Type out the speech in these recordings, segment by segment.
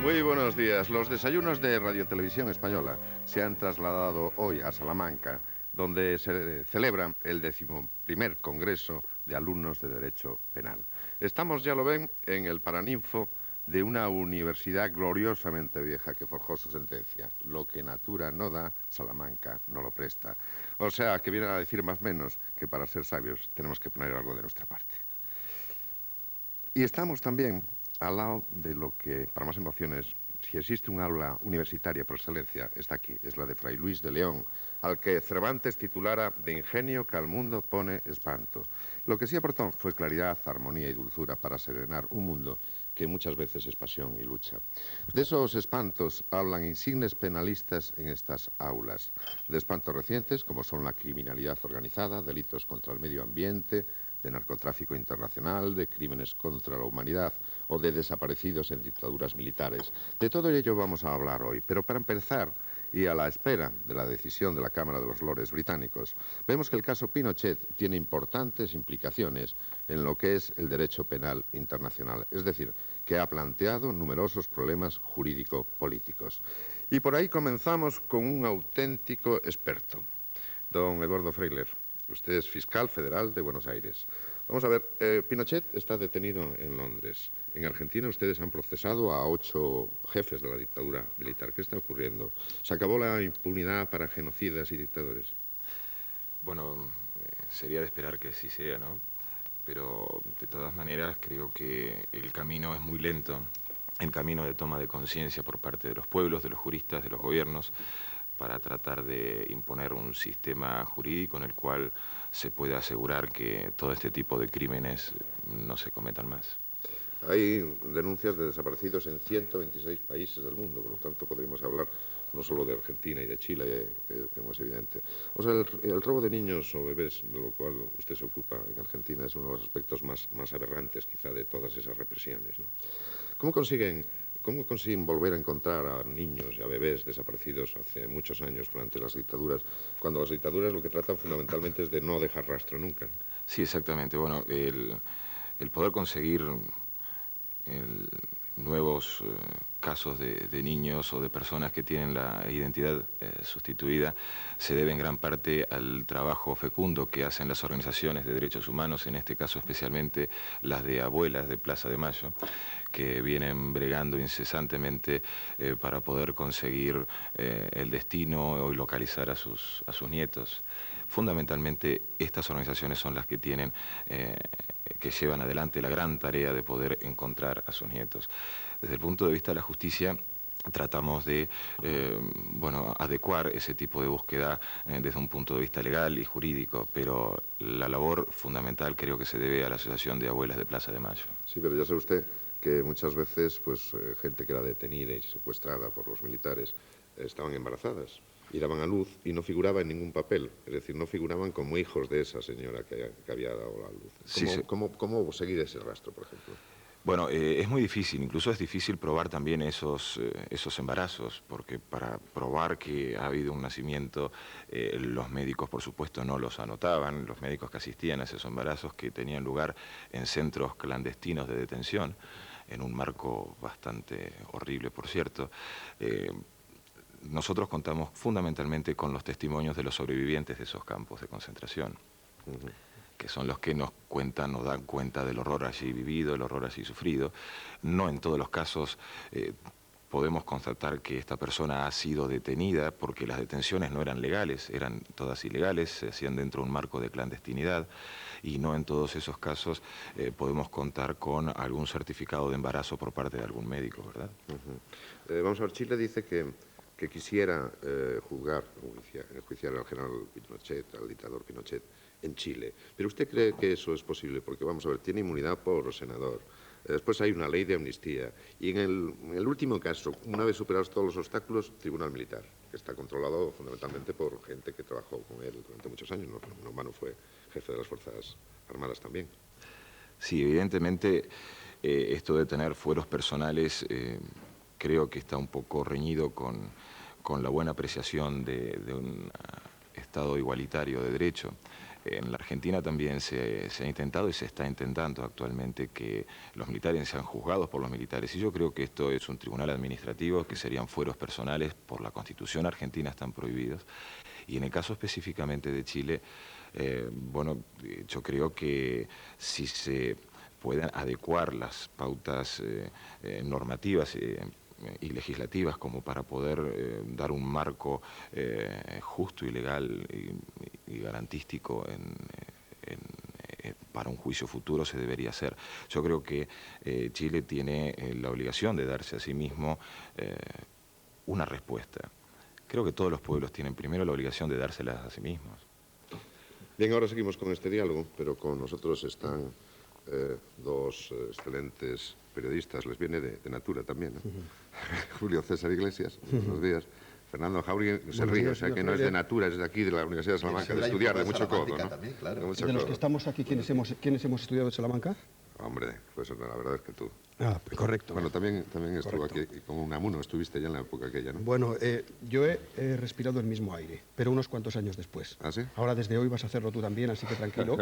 Muy buenos días. Los desayunos de Radio Televisión Española se han trasladado hoy a Salamanca, donde se celebra el 11º Congreso de Alumnos de Derecho Penal. Estamos, ya lo ven, en el Paraninfo de una universidad gloriosamente vieja que forjó su sentencia. Lo que natura no da, Salamanca no lo presta. O sea, que viene a decir más o menos que para ser sabios tenemos que poner algo de nuestra parte. Y estamos también al lado de lo que, para más emociones, si existe un aula universitaria por excelencia, está aquí, es la de Fray Luis de León, al que Cervantes titulara de ingenio que al mundo pone espanto. Lo que sí aportó fue claridad, armonía y dulzura para serenar un mundo que muchas veces es pasión y lucha. De esos espantos hablan insignes penalistas en estas aulas, de espantos recientes como son la criminalidad organizada, delitos contra el medio ambiente, de narcotráfico internacional, de crímenes contra la humanidad o de desaparecidos en dictaduras militares. De todo ello vamos a hablar hoy, pero para empezar, y a la espera de la decisión de la Cámara de los Lores británicos, vemos que el caso Pinochet tiene importantes implicaciones en lo que es el derecho penal internacional, es decir, que ha planteado numerosos problemas jurídico-políticos. Y por ahí comenzamos con un auténtico experto, don Eduardo Freiler. Usted es fiscal federal de Buenos Aires. Vamos a ver, Pinochet está detenido en Londres. En Argentina ustedes han procesado a 8 jefes de la dictadura militar. ¿Qué está ocurriendo? ¿Se acabó la impunidad para genocidas y dictadores? Bueno, sería de esperar que así sea, ¿no? Pero de todas maneras creo que el camino es muy lento, el camino de toma de conciencia por parte de los pueblos, de los juristas, de los gobiernos, para tratar de imponer un sistema jurídico en el cual se pueda asegurar que todo este tipo de crímenes no se cometan más. Hay denuncias de desaparecidos en 126 países del mundo, por lo tanto podríamos hablar no solo de Argentina y de Chile, que es evidente. O sea, el robo de niños o bebés, de lo cual usted se ocupa en Argentina, es uno de los aspectos más aberrantes quizá de todas esas represiones, ¿no? ¿Cómo consiguen volver a encontrar a niños y a bebés desaparecidos hace muchos años durante las dictaduras, cuando las dictaduras lo que tratan fundamentalmente es de no dejar rastro nunca? Sí, exactamente. Bueno, el poder conseguir nuevos casos de niños o de personas que tienen la identidad sustituida se debe en gran parte al trabajo fecundo que hacen las organizaciones de derechos humanos, en este caso especialmente las de abuelas de Plaza de Mayo, que vienen bregando incesantemente para poder conseguir el destino y localizar a sus nietos. Fundamentalmente estas organizaciones son las que tienen que llevan adelante la gran tarea de poder encontrar a sus nietos. Desde el punto de vista de la justicia, tratamos de adecuar ese tipo de búsqueda desde un punto de vista legal y jurídico, pero la labor fundamental creo que se debe a la Asociación de Abuelas de Plaza de Mayo. Sí, pero ya sabe usted que muchas veces gente que era detenida y secuestrada por los militares estaban embarazadas y daban a luz y no figuraba en ningún papel, es decir, no figuraban como hijos de esa señora que había dado la luz. Sí, sí. ¿Cómo seguir ese rastro, por ejemplo? Bueno, es muy difícil, incluso es difícil probar también esos embarazos, porque para probar que ha habido un nacimiento, los médicos por supuesto no los anotaban, los médicos que asistían a esos embarazos que tenían lugar en centros clandestinos de detención, en un marco bastante horrible, por cierto. Nosotros contamos fundamentalmente con los testimonios de los sobrevivientes de esos campos de concentración, que son los que nos cuentan, nos dan cuenta del horror allí vivido, el horror allí sufrido. No en todos los casos podemos constatar que esta persona ha sido detenida porque las detenciones no eran legales, eran todas ilegales, se hacían dentro de un marco de clandestinidad, y no en todos esos casos podemos contar con algún certificado de embarazo por parte de algún médico, ¿verdad? Vamos a ver, Chile dice que quisiera enjuiciar al general Pinochet, al dictador Pinochet, en Chile. ¿Pero usted cree que eso es posible? Porque, vamos a ver, tiene inmunidad por senador. Después hay una ley de amnistía. Y en el último caso, una vez superados todos los obstáculos, tribunal militar, que está controlado fundamentalmente por gente que trabajó con él durante muchos años. No en vano fue jefe de las Fuerzas Armadas también. Sí, evidentemente esto de tener fueros personales creo que está un poco reñido con la buena apreciación de un Estado igualitario de derecho. En la Argentina también se ha intentado y se está intentando actualmente que los militares sean juzgados por los militares. Y yo creo que esto es un tribunal administrativo, que serían fueros personales, por la Constitución argentina están prohibidos. Y en el caso específicamente de Chile, bueno, yo creo que si se pueden adecuar las pautas normativas y legislativas como para poder dar un marco justo y legal y garantístico para un juicio futuro, se debería hacer. Yo creo que Chile tiene la obligación de darse a sí mismo una respuesta. Creo que todos los pueblos tienen primero la obligación de dárselas a sí mismos. Bien, ahora seguimos con este diálogo, pero con nosotros están dos excelentes periodistas, les viene de Natura también, ¿no? Julio César Iglesias, buenos días. Fernando Jauregui se ríe, o sea que no es de Natura, es de aquí, de la Universidad de Salamanca, de estudiar, de mucho codo, ¿no? También, claro. De mucho De los codo. que estamos aquí, ¿quiénes hemos estudiado en Salamanca? Hombre, pues la verdad es que tú. Ah, correcto. Bueno, también estuvo Correcto. aquí con Unamuno, estuviste ya en la época aquella, ¿no? Bueno, yo he respirado el mismo aire, pero unos cuantos años después. ¿Ah, sí? Ahora desde hoy vas a hacerlo tú también, así que tranquilo,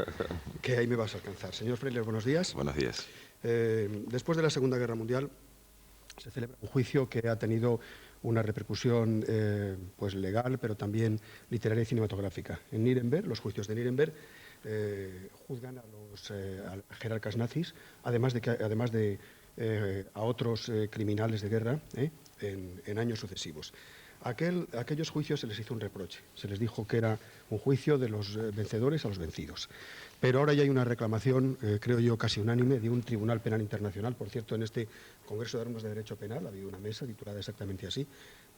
que ahí me vas a alcanzar. Señor Freiler, buenos días. Buenos días. Después de la Segunda Guerra Mundial se celebra un juicio que ha tenido una repercusión pues legal, pero también literaria y cinematográfica. En Nuremberg, los juicios de Nuremberg, juzgan a los jerarcas nazis, además de a otros criminales de guerra en años sucesivos. Aquellos juicios se les hizo un reproche, se les dijo que era un juicio de los vencedores a los vencidos. Pero ahora ya hay una reclamación, creo yo, casi unánime, de un Tribunal Penal Internacional. Por cierto, en este Congreso de Alumnos de Derecho Penal ha habido una mesa titulada exactamente así.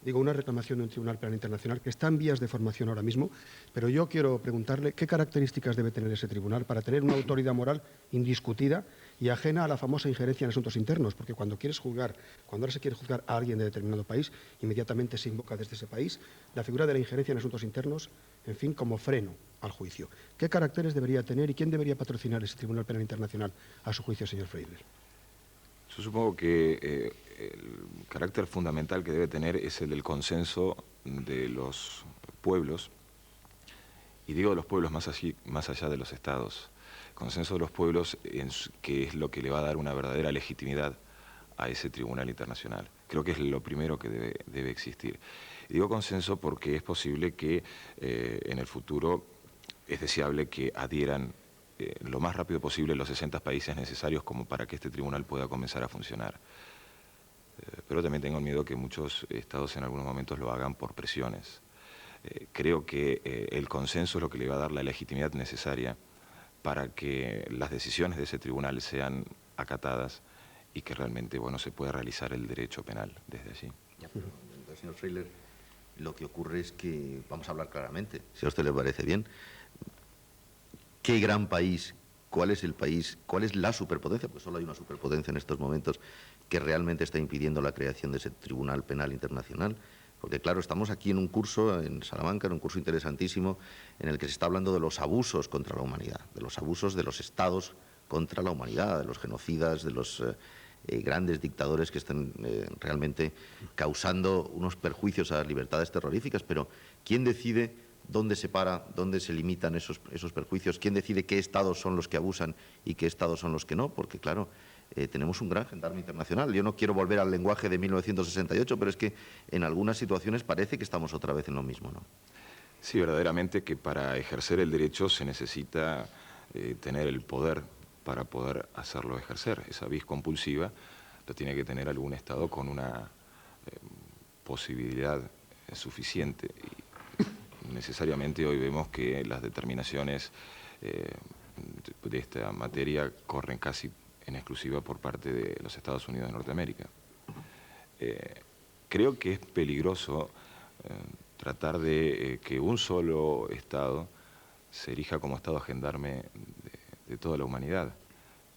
Digo, una reclamación de un Tribunal Penal Internacional que está en vías de formación ahora mismo, pero yo quiero preguntarle qué características debe tener ese tribunal para tener una autoridad moral indiscutida y ajena a la famosa injerencia en asuntos internos, porque cuando ahora se quiere juzgar a alguien de determinado país, inmediatamente se invoca desde ese país la figura de la injerencia en asuntos internos, en fin, como freno al juicio. ¿Qué caracteres debería tener y quién debería patrocinar ese Tribunal Penal Internacional a su juicio, señor Freiler? Yo supongo que el carácter fundamental que debe tener es el del consenso de los pueblos, y digo de los pueblos más allá de los estados. Consenso de los pueblos, que es lo que le va a dar una verdadera legitimidad a ese tribunal internacional. Creo que es lo primero que debe existir. Y digo consenso porque es posible que en el futuro es deseable que adhieran lo más rápido posible los 60 países necesarios como para que este tribunal pueda comenzar a funcionar. Pero también tengo miedo que muchos estados en algunos momentos lo hagan por presiones. Creo que el consenso es lo que le va a dar la legitimidad necesaria para que las decisiones de ese tribunal sean acatadas y que realmente, bueno, se pueda realizar el derecho penal desde allí. Ya, pero, señor Freiler, lo que ocurre es que, vamos a hablar claramente, si a usted le parece bien, ¿qué gran país, cuál es el país, cuál es la superpotencia? Pues solo hay una superpotencia en estos momentos que realmente está impidiendo la creación de ese Tribunal Penal Internacional. Porque claro, estamos aquí en un curso, en Salamanca, en un curso interesantísimo, en el que se está hablando de los abusos contra la humanidad, de los abusos de los estados contra la humanidad, de los genocidas, de los grandes dictadores que están realmente causando unos perjuicios a las libertades terroríficas. Pero ¿quién decide dónde se para, dónde se limitan esos perjuicios? ¿Quién decide qué estados son los que abusan y qué estados son los que no? Porque claro, tenemos un gran gendarme internacional. Yo no quiero volver al lenguaje de 1968, pero es que en algunas situaciones parece que estamos otra vez en lo mismo, ¿no? Sí, verdaderamente que para ejercer el derecho se necesita tener el poder para poder hacerlo ejercer. Esa vis compulsiva la tiene que tener algún Estado con una posibilidad suficiente. Y necesariamente hoy vemos que las determinaciones de esta materia corren casi en exclusiva por parte de los Estados Unidos de Norteamérica. Creo que es peligroso tratar de que un solo Estado se erija como Estado gendarme de toda la humanidad.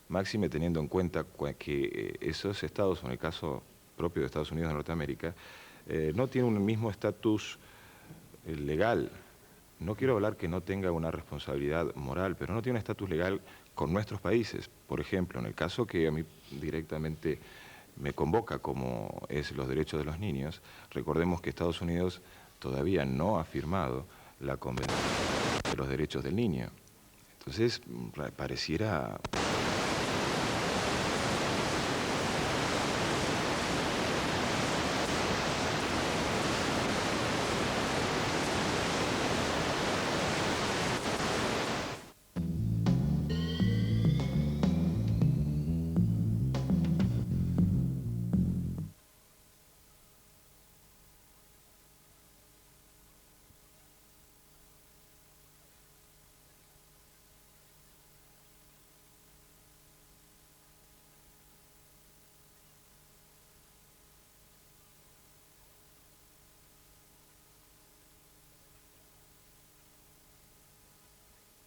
Máxime teniendo en cuenta que esos estados, en el caso propio de Estados Unidos de Norteamérica, no tienen un mismo estatus legal. No quiero hablar que no tenga una responsabilidad moral, pero no tiene un estatus legal con nuestros países. Por ejemplo, en el caso que a mí directamente me convoca, como es los derechos de los niños, recordemos que Estados Unidos todavía no ha firmado la Convención de los Derechos del Niño. Entonces, pareciera...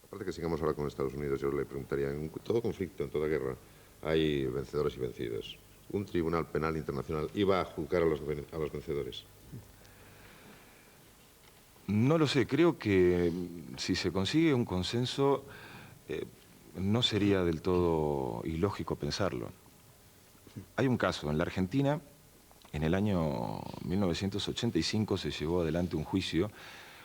Aparte que sigamos ahora con Estados Unidos, yo le preguntaría, en todo conflicto, en toda guerra, hay vencedores y vencidos. ¿Un tribunal penal internacional iba a juzgar a los vencedores? No lo sé, creo que si se consigue un consenso, no sería del todo ilógico pensarlo. Hay un caso, en la Argentina, en el año 1985 se llevó adelante un juicio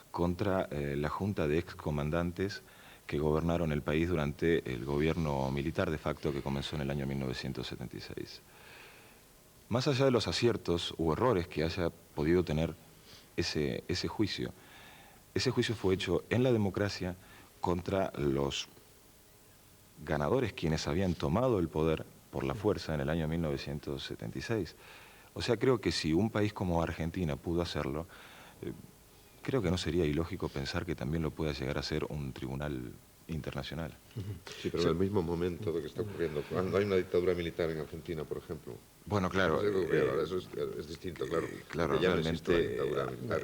contra la junta de excomandantes que gobernaron el país durante el gobierno militar de facto que comenzó en el año 1976. Más allá de los aciertos u errores que haya podido tener ese juicio fue hecho en la democracia contra los ganadores quienes habían tomado el poder por la fuerza en el año 1976. O sea, creo que si un país como Argentina pudo hacerlo, creo que no sería ilógico pensar que también lo pueda llegar a hacer un tribunal internacional. Sí, pero en el mismo momento de que está ocurriendo, cuando hay una dictadura militar en Argentina, por ejemplo. Bueno, claro. Eso es distinto, claro. Claro, ya realmente no existe dictadura militar.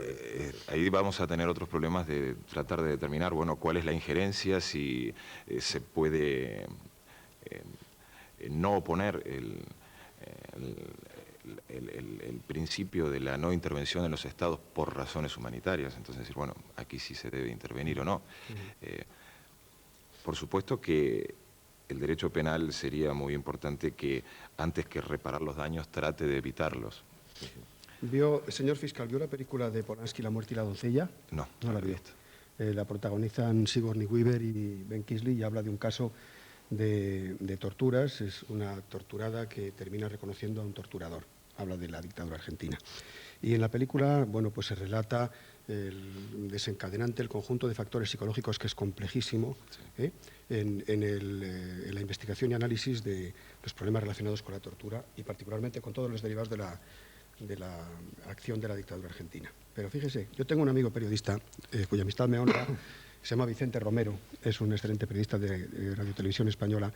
ahí vamos a tener otros problemas de tratar de determinar, bueno, cuál es la injerencia, si se puede no oponer el principio de la no intervención en los estados por razones humanitarias. Entonces, decir, bueno, aquí sí se debe intervenir o no. Por supuesto que el derecho penal sería muy importante que, antes que reparar los daños, trate de evitarlos. Señor fiscal, ¿vio la película de Polanski, La muerte y la doncella? No, No la he vio. visto. La protagonizan Sigourney Weaver y Ben Kingsley y habla de un caso de torturas. Es una torturada que termina reconociendo a un torturador. Habla de la dictadura argentina. Y en la película, bueno, pues se relata el desencadenante, el conjunto de factores psicológicos que es complejísimo, sí, en la investigación y análisis de los problemas relacionados con la tortura y particularmente con todos los derivados de la acción de la dictadura argentina. Pero fíjese, yo tengo un amigo periodista cuya amistad me honra, se llama Vicente Romero, es un excelente periodista de Radio Televisión Española.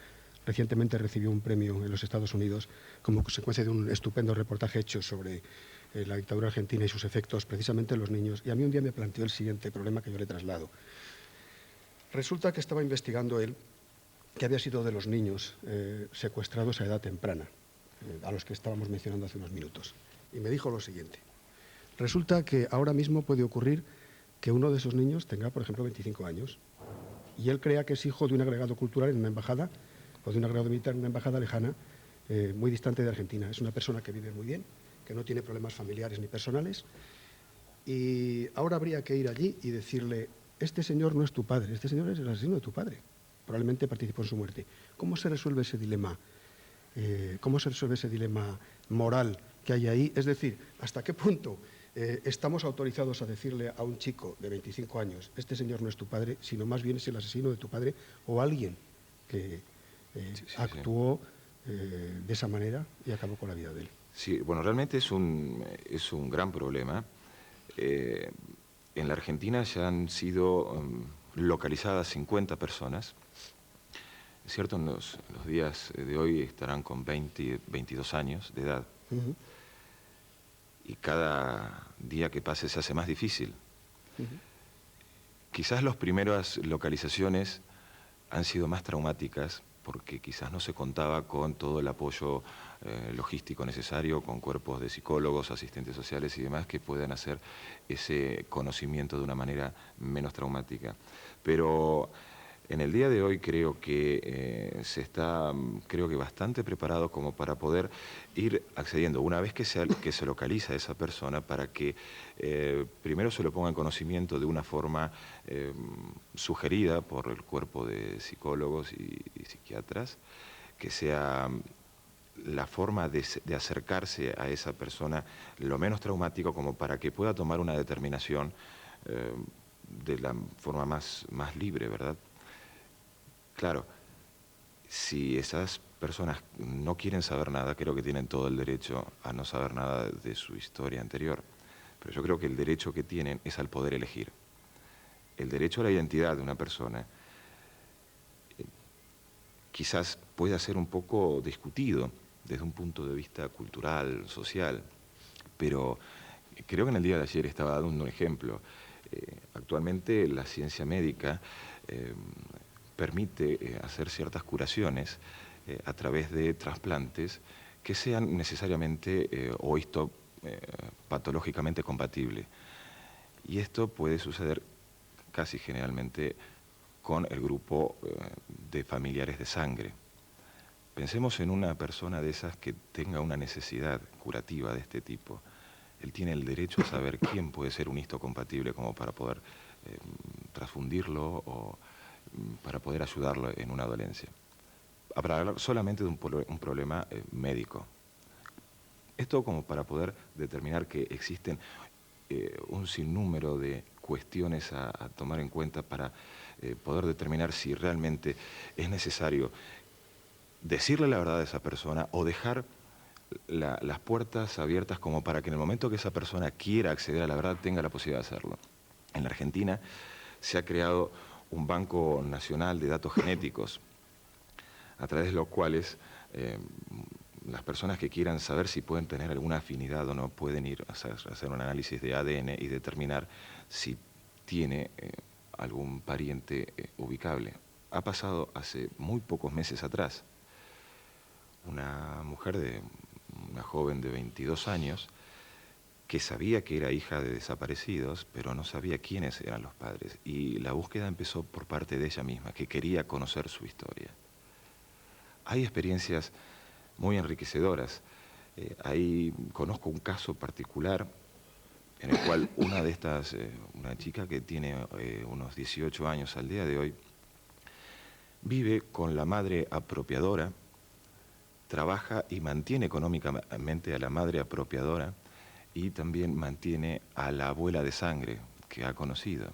Recientemente recibió un premio en los Estados Unidos como consecuencia de un estupendo reportaje hecho sobre la dictadura argentina y sus efectos precisamente en los niños. Y a mí un día me planteó el siguiente problema que yo le traslado. Resulta que estaba investigando él que había sido de los niños secuestrados a edad temprana, a los que estábamos mencionando hace unos minutos. Y me dijo lo siguiente. Resulta que ahora mismo puede ocurrir que uno de esos niños tenga, por ejemplo, 25 años y él crea que es hijo de un agregado cultural en una embajada o de un agregado militar en una embajada lejana, muy distante de Argentina. Es una persona que vive muy bien, que no tiene problemas familiares ni personales, y ahora habría que ir allí y decirle, este señor no es tu padre, este señor es el asesino de tu padre, probablemente participó en su muerte. ¿Cómo se resuelve ese dilema? ¿Cómo se resuelve ese dilema moral que hay ahí? Es decir, ¿hasta qué punto estamos autorizados a decirle a un chico de 25 años, este señor no es tu padre, sino más bien es el asesino de tu padre, o alguien que actuó de esa manera y acabó con la vida de él? Sí, bueno, realmente es un gran problema. En la Argentina ya han sido localizadas 50 personas. Es cierto, en los días de hoy estarán con 20, 22 años de edad. Uh-huh. Y cada día que pase se hace más difícil. Uh-huh. Quizás las primeras localizaciones han sido más traumáticas porque quizás no se contaba con todo el apoyo logístico necesario, con cuerpos de psicólogos, asistentes sociales y demás que puedan hacer ese conocimiento de una manera menos traumática. Pero En el día de hoy creo que se está, creo que bastante preparado como para poder ir accediendo, una vez que se localiza a esa persona, para que primero se lo ponga en conocimiento de una forma sugerida por el cuerpo de psicólogos y psiquiatras, que sea la forma de acercarse a esa persona lo menos traumático como para que pueda tomar una determinación de la forma más libre, ¿verdad? Claro, si esas personas no quieren saber nada, creo que tienen todo el derecho a no saber nada de su historia anterior. Pero yo creo que el derecho que tienen es al poder elegir. El derecho a la identidad de una persona quizás pueda ser un poco discutido desde un punto de vista cultural, social, pero creo que en el día de ayer estaba dando un ejemplo. Actualmente la ciencia médica permite hacer ciertas curaciones a través de trasplantes que sean necesariamente o patológicamente compatibles. Y esto puede suceder casi generalmente con el grupo de familiares de sangre. Pensemos en una persona de esas que tenga una necesidad curativa de este tipo. Él tiene el derecho a saber quién puede ser un histocompatible como para poder transfundirlo o para poder ayudarlo en una dolencia. Para hablar solamente de un problema médico. Esto como para poder determinar que existen un sinnúmero de cuestiones a tomar en cuenta para poder determinar si realmente es necesario decirle la verdad a esa persona o dejar las puertas abiertas como para que en el momento que esa persona quiera acceder a la verdad tenga la posibilidad de hacerlo. En la Argentina se ha creado un banco nacional de datos genéticos, a través de los cuales las personas que quieran saber si pueden tener alguna afinidad o no pueden ir a hacer un análisis de ADN y determinar si tiene algún pariente ubicable. Ha pasado hace muy pocos meses atrás. Una joven de 22 años, que sabía que era hija de desaparecidos, pero no sabía quiénes eran los padres. Y la búsqueda empezó por parte de ella misma, que quería conocer su historia. Hay experiencias muy enriquecedoras. Ahí conozco un caso particular en el cual una chica que tiene unos 18 años al día de hoy, vive con la madre apropiadora, trabaja y mantiene económicamente a la madre apropiadora y también mantiene a la abuela de sangre que ha conocido.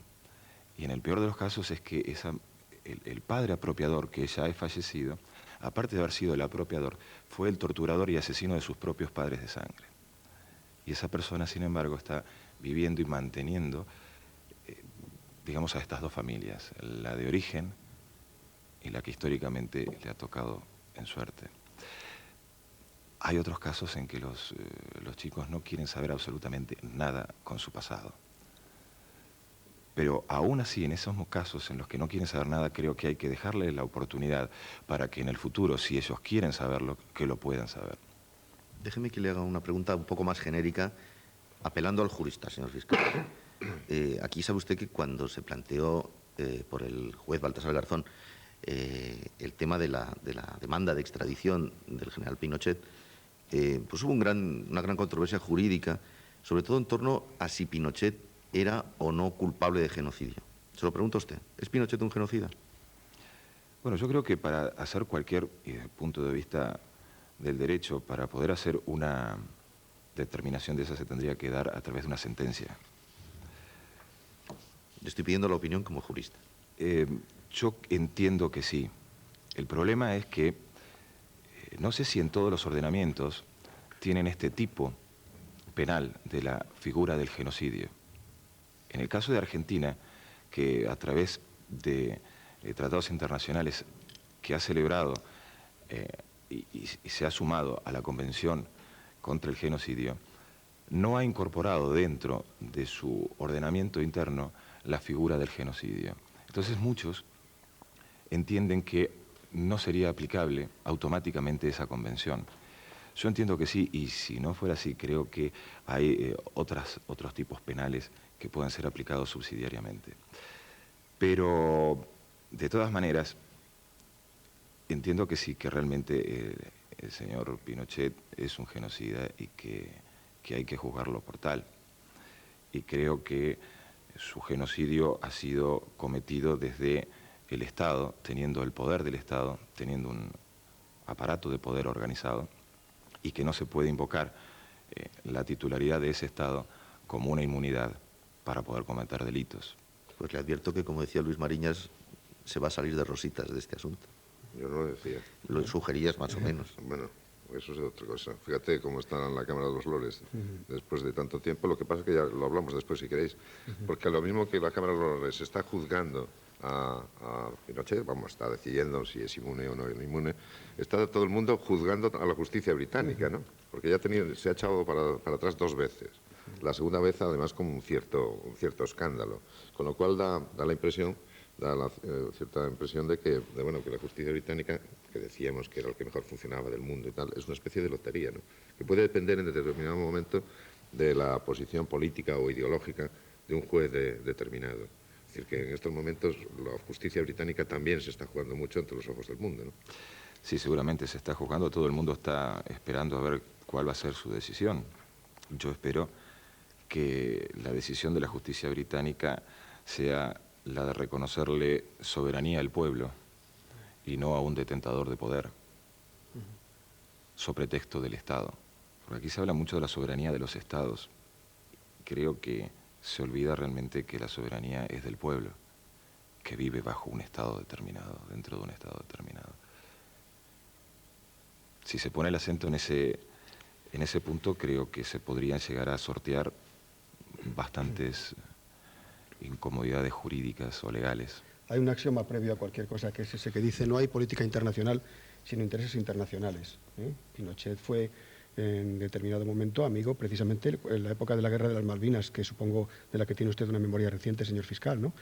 Y en el peor de los casos es que el padre apropiador, que ya es fallecido, aparte de haber sido el apropiador, fue el torturador y asesino de sus propios padres de sangre. Y esa persona, sin embargo, está viviendo y manteniendo, digamos, a estas dos familias, la de origen y la que históricamente le ha tocado en suerte. Hay otros casos en que los chicos no quieren saber absolutamente nada con su pasado. Pero aún así, en esos casos en los que no quieren saber nada, creo que hay que dejarles la oportunidad para que en el futuro, si ellos quieren saberlo, que lo puedan saber. Déjeme que le haga una pregunta un poco más genérica, apelando al jurista, señor fiscal. Aquí sabe usted que cuando se planteó por el juez Baltasar Garzón el tema de la demanda de extradición del general Pinochet, pues hubo una gran controversia jurídica, sobre todo en torno a si Pinochet era o no culpable de genocidio. Se lo pregunto a usted, ¿es Pinochet un genocida? Bueno, yo creo que para hacer cualquier punto de vista del derecho, para poder hacer una determinación de esa se tendría que dar a través de una sentencia. Le estoy pidiendo la opinión como jurista. Yo entiendo que sí. El problema es que no sé si en todos los ordenamientos tienen este tipo penal de la figura del genocidio. En el caso de Argentina, que a través de tratados internacionales que ha celebrado y se ha sumado a la Convención contra el Genocidio, no ha incorporado dentro de su ordenamiento interno la figura del genocidio. Entonces muchos entienden que no sería aplicable automáticamente esa convención. Yo entiendo que sí, y si no fuera así, creo que hay otros tipos penales que pueden ser aplicados subsidiariamente. Pero De todas maneras, entiendo que sí, que realmente el señor Pinochet es un genocida y que hay que juzgarlo por tal. Y creo que su genocidio ha sido cometido desde el Estado, teniendo el poder del Estado, teniendo un aparato de poder organizado, y que no se puede invocar la titularidad de ese Estado como una inmunidad para poder cometer delitos. Pues le advierto que, como decía Luis Mariñas, se va a salir de rositas de este asunto. Yo no lo decía. Lo sugerías más o menos. Bueno, eso es otra cosa. Fíjate cómo está en la Cámara de los Lores después de tanto tiempo. Lo que pasa es que ya lo hablamos después, si queréis. Porque lo mismo que la Cámara de los Lores está juzgando a Pinochet, vamos, está decidiendo si es inmune o no inmune, está todo el mundo juzgando a la justicia británica, ¿no? Porque ya se ha echado para atrás 2 veces. La segunda vez, además, con un cierto escándalo. Con lo cual da la impresión, cierta impresión de que la justicia británica, que decíamos que era el que mejor funcionaba del mundo y tal, es una especie de lotería, ¿no? Que puede depender en determinado momento de la posición política o ideológica de un juez determinado. Es decir, que en estos momentos la justicia británica también se está jugando mucho ante los ojos del mundo, ¿no? Sí, seguramente se está juzgando, todo el mundo está esperando a ver cuál va a ser su decisión. Yo espero que la decisión de la justicia británica sea la de reconocerle soberanía al pueblo y no a un detentador de poder, sobre texto del Estado. Porque aquí se habla mucho de la soberanía de los estados. Creo que se olvida realmente que la soberanía es del pueblo, que vive bajo un estado determinado, dentro de un estado determinado. Si se pone el acento en ese punto, creo que se podrían llegar a sortear bastantes incomodidades jurídicas o legales. Hay un axioma previo a cualquier cosa, que es ese que dice: no hay política internacional sino intereses internacionales. Pinochet fue en determinado momento amigo, precisamente en la época de la Guerra de las Malvinas, que supongo de la que tiene usted una memoria reciente, señor fiscal, ¿no?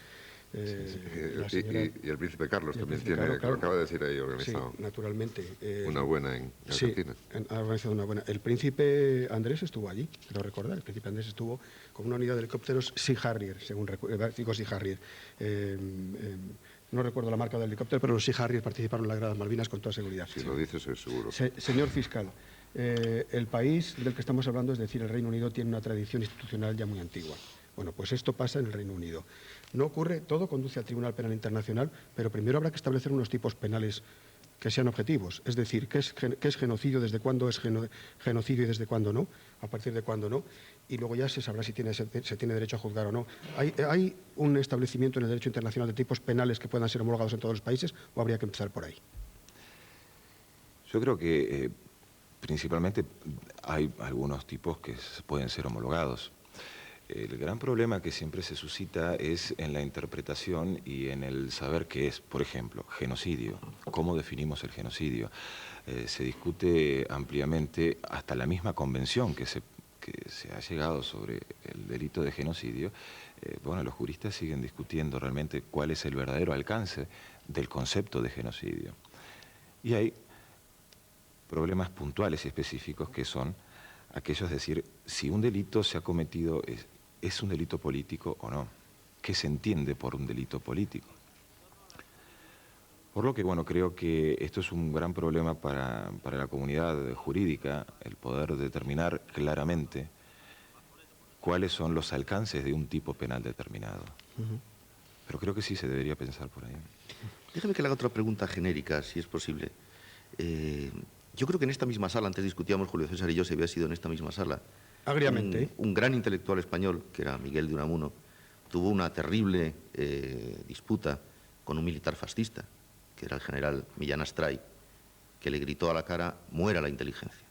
Y el príncipe Carlos también tiene, claro. lo acaba de decir ahí, organizado. Sí, naturalmente. Una buena en Argentina. Sí, ha organizado una buena. El príncipe Andrés estuvo allí, creo recordar. El príncipe Andrés estuvo con una unidad de helicópteros Sea Harrier, según digo Sea Harrier. No recuerdo la marca del helicóptero, pero los Sea Harrier participaron en la Guerra de las Malvinas con toda seguridad. Si lo dices, soy seguro. Señor fiscal, el país del que estamos hablando, es decir, el Reino Unido, tiene una tradición institucional ya muy antigua. Bueno, pues esto pasa en el Reino Unido. No ocurre, todo conduce al Tribunal Penal Internacional, pero primero habrá que establecer unos tipos penales que sean objetivos. Es decir, ¿qué es genocidio, desde cuándo es genocidio y desde cuándo no? A partir de cuándo no. Y luego ya se sabrá si se tiene derecho a juzgar o no. ¿Hay un establecimiento en el derecho internacional de tipos penales que puedan ser homologados en todos los países, o habría que empezar por ahí? Yo creo que principalmente hay algunos tipos que pueden ser homologados. El gran problema que siempre se suscita es en la interpretación y en el saber qué es, por ejemplo, genocidio. ¿Cómo definimos el genocidio? Se discute ampliamente, hasta la misma convención que se ha llegado sobre el delito de genocidio. Los juristas siguen discutiendo realmente cuál es el verdadero alcance del concepto de genocidio. Y hay problemas puntuales y específicos que son aquellos, es decir, si un delito se ha cometido, ¿es un delito político o no? ¿Qué se entiende por un delito político? Por lo que, creo que esto es un gran problema para la comunidad jurídica, el poder determinar claramente cuáles son los alcances de un tipo penal determinado. Pero creo que sí se debería pensar por ahí. Déjame que le haga otra pregunta genérica, si es posible. Yo creo que en esta misma sala, antes discutíamos, Julio César y yo, si había sido en esta misma sala, agriamente, un gran intelectual español, que era Miguel de Unamuno, tuvo una terrible disputa con un militar fascista, que era el general Millán Astray, que le gritó a la cara: muera la inteligencia.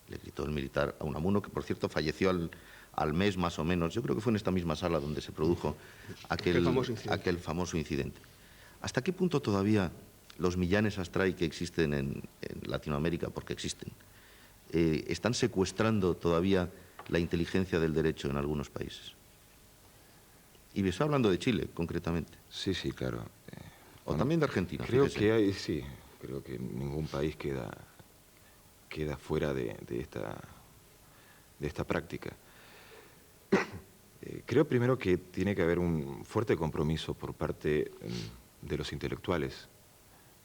Le gritó el militar a Unamuno, que por cierto falleció al mes más o menos. Yo creo que fue en esta misma sala donde se produjo aquel famoso incidente. ¿Hasta qué punto todavía los Millanes Astray que existen en Latinoamérica, porque existen, están secuestrando todavía la inteligencia del derecho en algunos países? Y me estoy hablando de Chile, concretamente. Sí, claro. O también de Argentina. Creo que ningún país queda fuera de esta práctica. Creo primero que tiene que haber un fuerte compromiso por parte de los intelectuales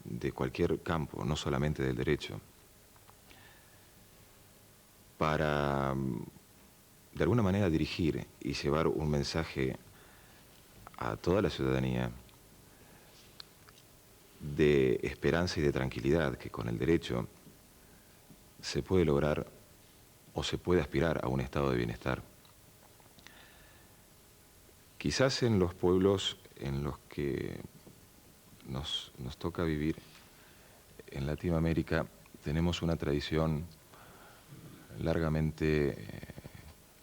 de cualquier campo, no solamente del derecho, para de alguna manera dirigir y llevar un mensaje a toda la ciudadanía de esperanza y de tranquilidad, que con el derecho se puede lograr o se puede aspirar a un estado de bienestar. Quizás en los pueblos en los que nos toca vivir en Latinoamérica tenemos una tradición largamente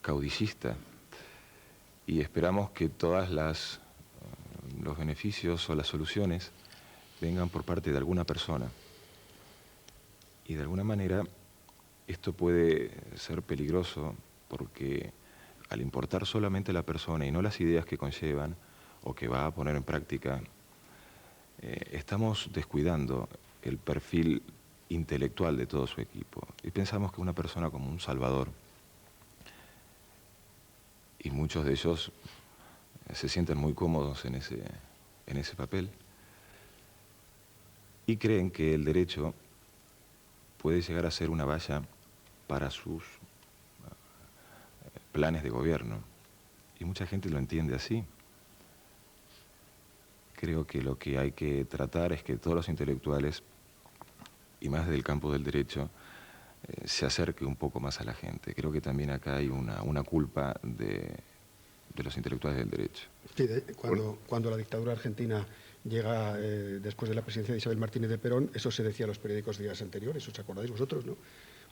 caudillista y esperamos que todas los beneficios o las soluciones vengan por parte de alguna persona. Y de alguna manera esto puede ser peligroso porque al importar solamente la persona y no las ideas que conllevan o que va a poner en práctica, estamos descuidando el perfil intelectual de todo su equipo. Y pensamos que una persona como un Salvador, y muchos de ellos se sienten muy cómodos en ese papel, y creen que el derecho puede llegar a ser una valla para sus planes de gobierno. Y mucha gente lo entiende así. Creo que lo que hay que tratar es que todos los intelectuales, y más del campo del derecho, se acerque un poco más a la gente. Creo que también acá hay una culpa de los intelectuales del derecho. Sí, cuando la dictadura argentina llega después de la presidencia de Isabel Martínez de Perón, eso se decía en los periódicos días anteriores, ¿os acordáis vosotros, no?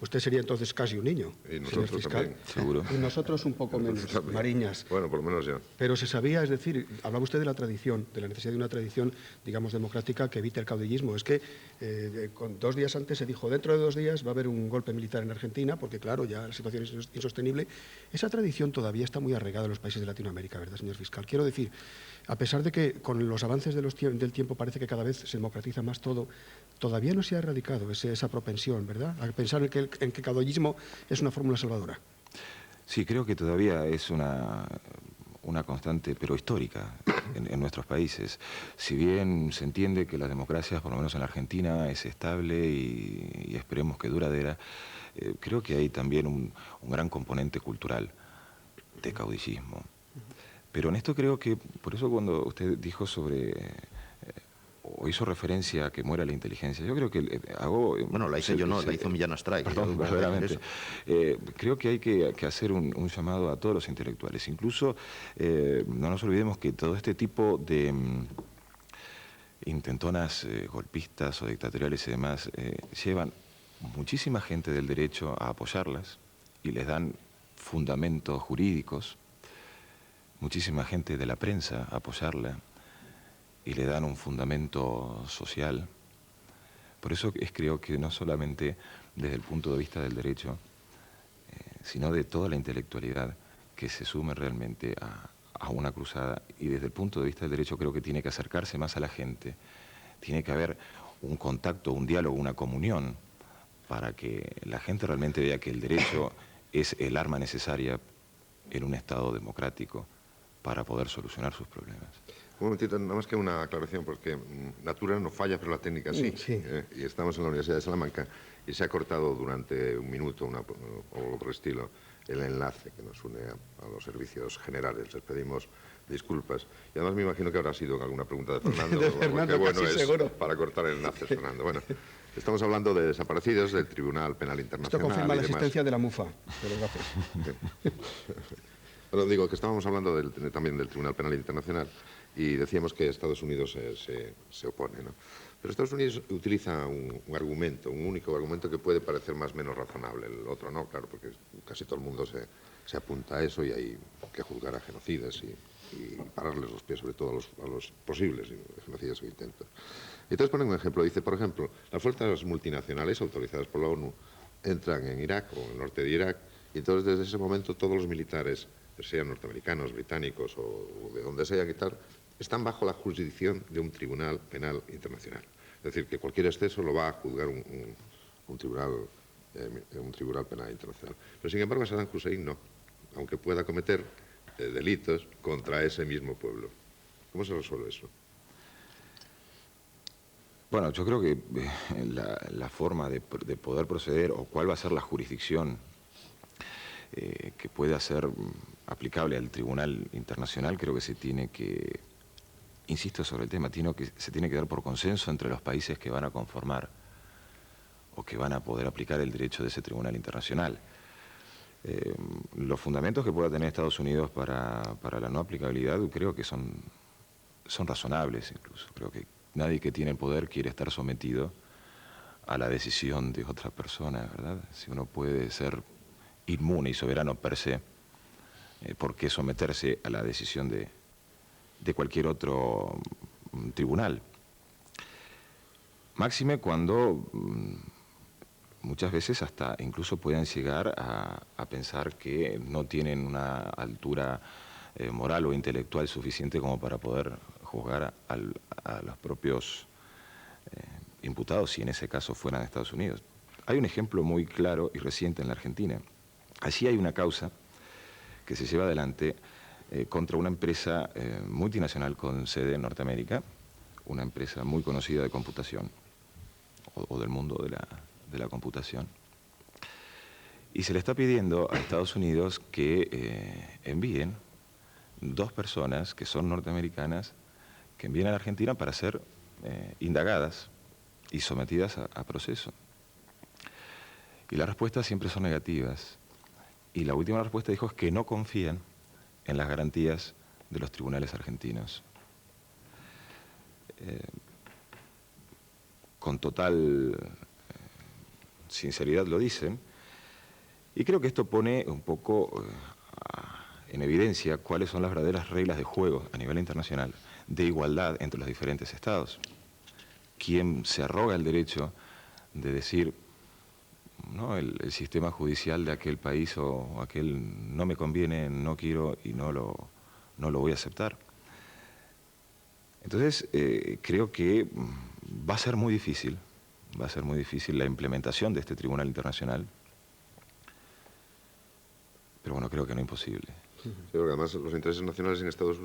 Usted sería entonces casi un niño, señor fiscal. También. Seguro. Y nosotros un poco menos, Mariñas. Bueno, por lo menos ya. Pero se sabía, es decir, hablaba usted de la tradición, de la necesidad de una tradición, digamos, democrática que evite el caudillismo. Es que con 2 días antes se dijo, dentro de 2 días va a haber un golpe militar en Argentina, porque claro, ya la situación es insostenible. Esa tradición todavía está muy arraigada en los países de Latinoamérica, ¿verdad, señor fiscal? Quiero decir, a pesar de que con los avances del tiempo parece que cada vez se democratiza más todo, todavía no se ha erradicado esa propensión, ¿verdad?, a pensar en que el caudillismo es una fórmula salvadora. Sí, creo que todavía es una constante, pero histórica, en nuestros países. Si bien se entiende que las democracias, por lo menos en la Argentina, es estable y esperemos que duradera, creo que hay también un gran componente cultural de caudillismo. Pero en esto creo que, por eso cuando usted dijo o hizo referencia a que muera la inteligencia, yo creo que hago... Bueno, la hice yo, no, la hizo Millán Astray. Perdón, verdaderamente. Creo que hay que hacer un llamado a todos los intelectuales. Incluso, no nos olvidemos que todo este tipo de intentonas golpistas o dictatoriales y demás llevan muchísima gente del derecho a apoyarlas y les dan fundamentos jurídicos, muchísima gente de la prensa a apoyarla y le dan un fundamento social. Por eso creo que no solamente desde el punto de vista del derecho, sino de toda la intelectualidad que se sume realmente a una cruzada. Y desde el punto de vista del derecho creo que tiene que acercarse más a la gente, tiene que haber un contacto, un diálogo, una comunión, para que la gente realmente vea que el derecho es el arma necesaria en un Estado democrático para poder solucionar sus problemas. Un momentito, nada más que una aclaración, porque Natura no falla, pero la técnica sí. Sí. Y estamos en la Universidad de Salamanca y se ha cortado durante un minuto o por el estilo el enlace que nos une a los servicios generales. Les pedimos disculpas. Y además me imagino que habrá sido alguna pregunta de Fernando. De Fernando, qué bueno casi es seguro. para cortar el enlace, Fernando. Bueno, estamos hablando de desaparecidos del Tribunal Penal Internacional. Esto confirma la y demás. existencia de la MUFA, de los gafes. Bueno, digo que estábamos hablando también del Tribunal Penal Internacional y decíamos que Estados Unidos se opone, ¿no? Pero Estados Unidos utiliza un argumento, un único argumento que puede parecer más o menos razonable. El otro no, claro, porque casi todo el mundo se apunta a eso y hay que juzgar a genocidas y pararles los pies, sobre todo a los posibles genocidas o intentos. Entonces ponen un ejemplo, dice, por ejemplo, las fuerzas multinacionales autorizadas por la ONU entran en Irak o en el norte de Irak y entonces desde ese momento todos los militares, sean norteamericanos, británicos o de donde sean y tal, están bajo la jurisdicción de un tribunal penal internacional. Es decir, que cualquier exceso lo va a juzgar un tribunal penal internacional. Pero sin embargo, Saddam Hussein no, aunque pueda cometer delitos contra ese mismo pueblo. ¿Cómo se resuelve eso? Bueno, yo creo que la forma de poder proceder o cuál va a ser la jurisdicción que pueda ser aplicable al Tribunal Internacional, creo que se tiene que, insisto sobre el tema, se tiene que dar por consenso entre los países que van a conformar o que van a poder aplicar el derecho de ese Tribunal Internacional. Los fundamentos que pueda tener Estados Unidos para la no aplicabilidad creo que son razonables incluso. Creo que nadie que tiene el poder quiere estar sometido a la decisión de otra persona, ¿verdad? Si uno puede ser inmune y soberano per se, ¿por qué someterse a la decisión de cualquier otro tribunal? Máxime cuando muchas veces hasta incluso pueden llegar a pensar que no tienen una altura moral o intelectual suficiente como para poder juzgar a los propios imputados, si en ese caso fueran de Estados Unidos. Hay un ejemplo muy claro y reciente en la Argentina. Allí hay una causa que se lleva adelante contra una empresa multinacional con sede en Norteamérica, una empresa muy conocida de computación, o del mundo de la computación. Y se le está pidiendo a Estados Unidos que envíen 2 personas que son norteamericanas, que envíen a la Argentina para ser indagadas y sometidas a proceso. Y las respuestas siempre son negativas. Y la última respuesta dijo es que no confían en las garantías de los tribunales argentinos. Con total sinceridad lo dicen, y creo que esto pone un poco en evidencia cuáles son las verdaderas reglas de juego a nivel internacional de igualdad entre los diferentes estados. ¿Quién se arroga el derecho de decir, ¿no?, el sistema judicial de aquel país o aquel no me conviene, no quiero y no lo voy a aceptar? Entonces, creo que va a ser muy difícil la implementación de este Tribunal Internacional, pero bueno, creo que no imposible. Sí, porque además los intereses nacionales en Estados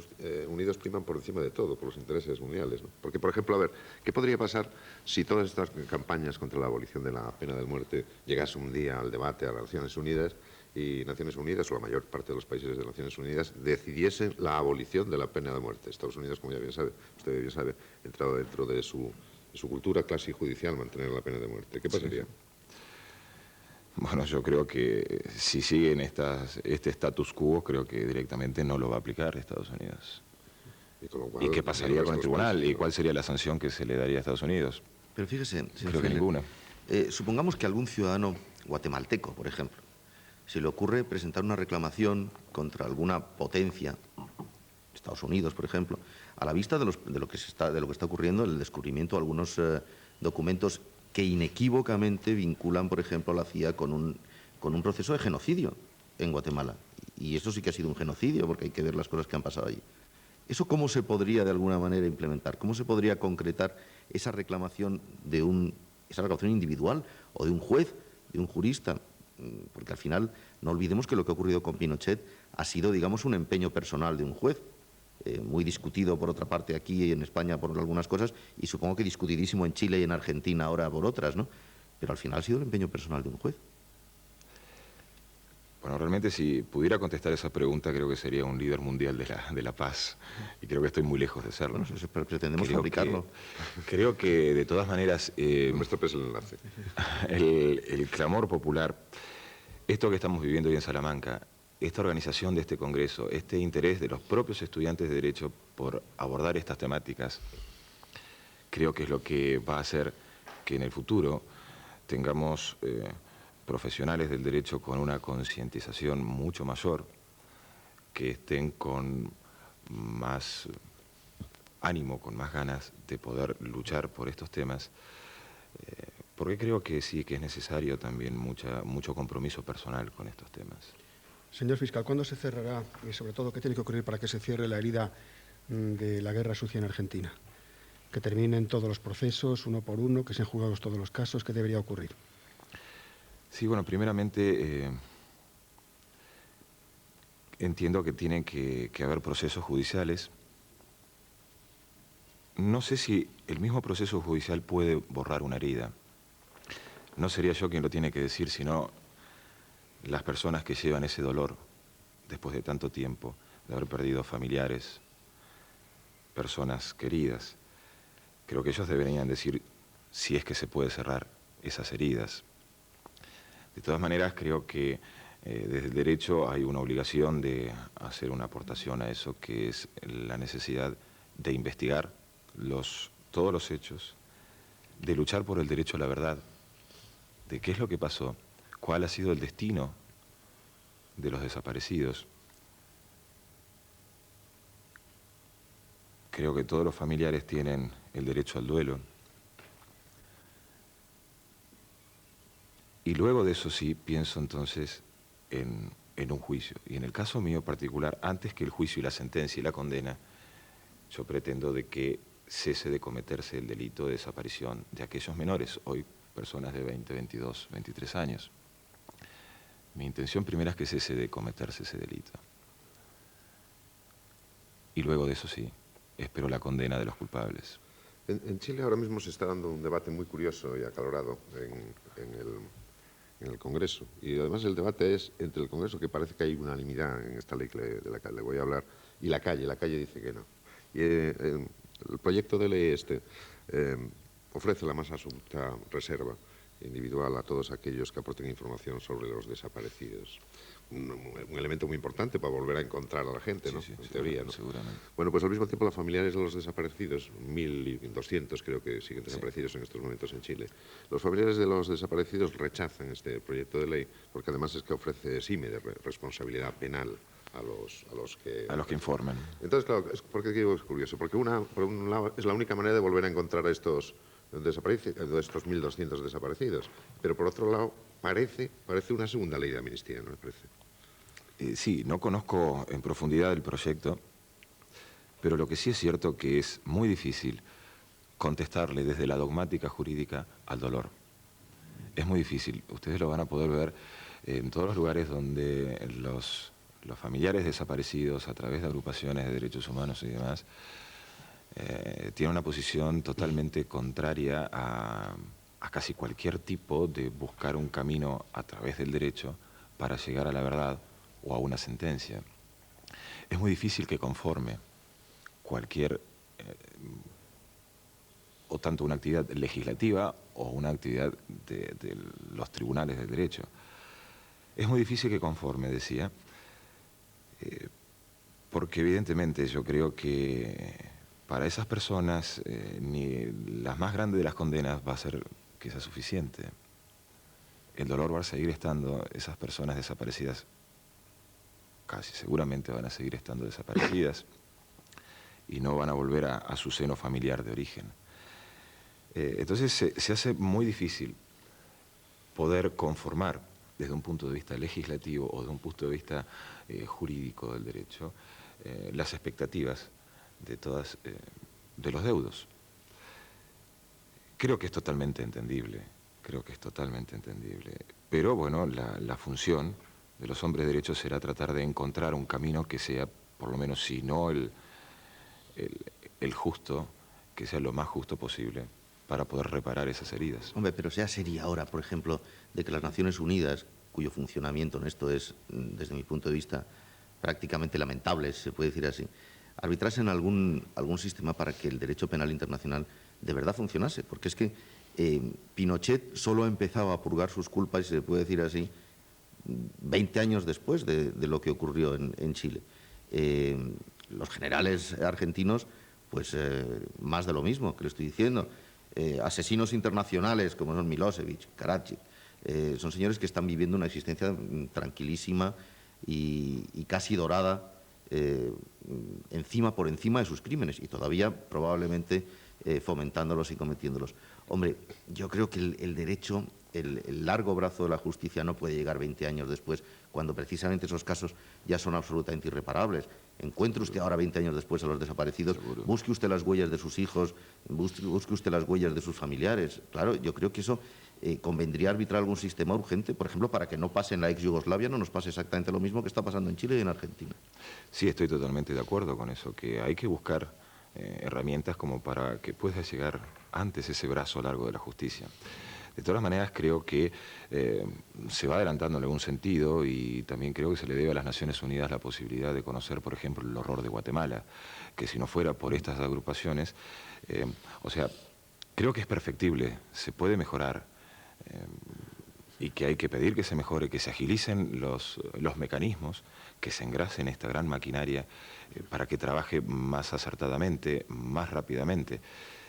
Unidos priman por encima de todo, por los intereses mundiales, ¿no? Porque, por ejemplo, a ver, ¿qué podría pasar si todas estas campañas contra la abolición de la pena de muerte llegase un día al debate a las Naciones Unidas y Naciones Unidas, o la mayor parte de los países de Naciones Unidas, decidiesen la abolición de la pena de muerte? Estados Unidos, como ya bien sabe, usted bien sabe, ha entrado dentro de su cultura casi judicial mantener la pena de muerte. ¿Qué pasaría? Sí. Bueno, yo creo que si siguen este status quo, creo que directamente no lo va a aplicar Estados Unidos. ¿Y qué pasaría con el tribunal? ¿Y cuál sería la sanción que se le daría a Estados Unidos? Pero fíjese, creo que ninguna. Supongamos que a algún ciudadano guatemalteco, por ejemplo, se le ocurre presentar una reclamación contra alguna potencia, Estados Unidos, por ejemplo, a la vista de lo que está ocurriendo, el descubrimiento de algunos documentos que inequívocamente vinculan, por ejemplo, a la CIA con un proceso de genocidio en Guatemala. Y eso sí que ha sido un genocidio, porque hay que ver las cosas que han pasado allí. ¿Eso cómo se podría, de alguna manera, implementar? ¿Cómo se podría concretar esa reclamación individual o de un juez, de un jurista? Porque al final, no olvidemos que lo que ha ocurrido con Pinochet ha sido, digamos, un empeño personal de un juez, muy discutido, por otra parte, aquí en España por algunas cosas, y supongo que discutidísimo en Chile y en Argentina ahora por otras, ¿no? Pero al final ha sido el empeño personal de un juez. Bueno, realmente si pudiera contestar esa pregunta, creo que sería un líder mundial de la paz, y creo que estoy muy lejos de serlo. Bueno, pretendemos fabricarlo. Creo que, de todas maneras, no me estropees el enlace. El clamor popular, esto que estamos viviendo hoy en Salamanca, esta organización de este congreso, este interés de los propios estudiantes de Derecho por abordar estas temáticas, creo que es lo que va a hacer que en el futuro tengamos profesionales del derecho con una concientización mucho mayor, que estén con más ánimo, con más ganas de poder luchar por estos temas, porque creo que sí que es necesario también mucho compromiso personal con estos temas. Señor fiscal, ¿cuándo se cerrará y, sobre todo, qué tiene que ocurrir para que se cierre la herida de la guerra sucia en Argentina? Que terminen todos los procesos, uno por uno, que sean juzgados todos los casos. ¿Qué debería ocurrir? Sí, bueno, primeramente entiendo que tienen que haber procesos judiciales no sé si el mismo proceso judicial puede borrar una herida. No sería yo quien lo tiene que decir, sino las personas que llevan ese dolor después de tanto tiempo, de haber perdido familiares, personas queridas. Creo que ellos deberían decir si es que se puede cerrar esas heridas. De todas maneras, creo que desde el derecho hay una obligación de hacer una aportación a eso, que es la necesidad de investigar todos los hechos, de luchar por el derecho a la verdad, de qué es lo que pasó, cuál ha sido el destino de los desaparecidos. Creo que todos los familiares tienen el derecho al duelo. Y luego de eso sí pienso entonces en un juicio. Y en el caso mío particular, antes que el juicio y la sentencia y la condena, yo pretendo de que cese de cometerse el delito de desaparición de aquellos menores, hoy personas de 20, 22, 23 años. Mi intención primera es que cese de cometerse ese delito. Y luego de eso sí, espero la condena de los culpables. En Chile ahora mismo se está dando un debate muy curioso y acalorado en el Congreso. Y además el debate es entre el Congreso, que parece que hay unanimidad en esta ley de la que le voy a hablar, y la calle. La calle dice que no. Y el proyecto de ley ofrece la más absoluta reserva individual a todos aquellos que aporten información sobre los desaparecidos. Un elemento muy importante para volver a encontrar a la gente, ¿no? Sí, en teoría, ¿no? Seguramente. Bueno, pues al mismo tiempo los familiares de los desaparecidos, 1.200 creo que siguen desaparecidos en estos momentos en Chile, los familiares de los desaparecidos rechazan este proyecto de ley porque además es que ofrece exime de responsabilidad penal a los que informan. Entonces, claro, ¿por qué digo que es curioso? Porque por un lado es la única manera de volver a encontrar a estos 1.200 desaparecidos, pero por otro lado parece una segunda ley de amnistía, ¿no me parece? Sí, no conozco en profundidad el proyecto, pero lo que sí es cierto que es muy difícil contestarle desde la dogmática jurídica al dolor. Es muy difícil. Ustedes lo van a poder ver en todos los lugares donde los familiares desaparecidos, a través de agrupaciones de derechos humanos y demás, tienen una posición totalmente contraria a casi cualquier tipo de buscar un camino a través del derecho para llegar a la verdad o a una sentencia. Es muy difícil que conforme cualquier, o tanto una actividad legislativa o una actividad de los tribunales del derecho. Es muy difícil que conforme, decía, porque evidentemente yo creo que para esas personas ni las más grandes de las condenas va a ser que sea suficiente. El dolor va a seguir estando, esas personas desaparecidas casi seguramente van a seguir estando desaparecidas y no van a volver a su seno familiar de origen. Entonces se hace muy difícil poder conformar desde un punto de vista legislativo o de un punto de vista jurídico del derecho las expectativas de los deudos. Creo que es totalmente entendible, pero bueno, la función de los hombres de derecho será tratar de encontrar un camino que sea, por lo menos si no el justo, que sea lo más justo posible para poder reparar esas heridas. Hombre, pero sea sería ahora, por ejemplo, de que las Naciones Unidas, cuyo funcionamiento en esto es, desde mi punto de vista, prácticamente lamentable, se puede decir así, arbitrasen algún sistema para que el derecho penal internacional de verdad funcionase, porque es que Pinochet solo empezaba a purgar sus culpas, y se puede decir así, 20 años después de lo que ocurrió en Chile. Los generales argentinos, pues más de lo mismo que le estoy diciendo. Asesinos internacionales como son Milosevic, Karadzic, son señores que están viviendo una existencia tranquilísima y casi dorada por encima de sus crímenes y todavía probablemente fomentándolos y cometiéndolos. Hombre, yo creo que el derecho, el largo brazo de la justicia no puede llegar 20 años después, cuando precisamente esos casos ya son absolutamente irreparables. Encuentre usted ahora 20 años después a los desaparecidos, Seguro. Busque usted las huellas de sus hijos, busque usted las huellas de sus familiares. Claro, yo creo que eso convendría arbitrar algún sistema urgente, por ejemplo, para que no pase en la ex Yugoslavia, no nos pase exactamente lo mismo que está pasando en Chile y en Argentina. Sí, estoy totalmente de acuerdo con eso, que hay que buscar herramientas como para que pueda llegar antes ese brazo largo de la justicia. De todas maneras, creo que se va adelantando en algún sentido y también creo que se le debe a las Naciones Unidas la posibilidad de conocer, por ejemplo, el horror de Guatemala, que si no fuera por estas agrupaciones, o sea, creo que es perfectible, se puede mejorar y que hay que pedir que se mejore, que se agilicen los mecanismos, que se engrasen esta gran maquinaria para que trabaje más acertadamente, más rápidamente.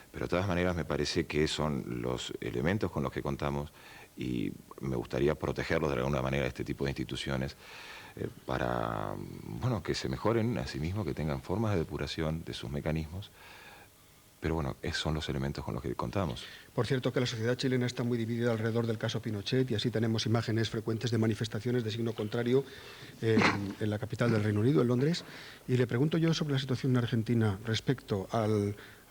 Pero de todas maneras me parece que son los elementos con los que contamos y me gustaría protegerlos de alguna manera este tipo de instituciones para bueno, que se mejoren a sí mismos, que tengan formas de depuración de sus mecanismos. Pero bueno, esos son los elementos con los que contamos. Por cierto que la sociedad chilena está muy dividida alrededor del caso Pinochet y así tenemos imágenes frecuentes de manifestaciones de signo contrario en la capital del Reino Unido, en Londres. Y le pregunto yo sobre la situación en Argentina respecto a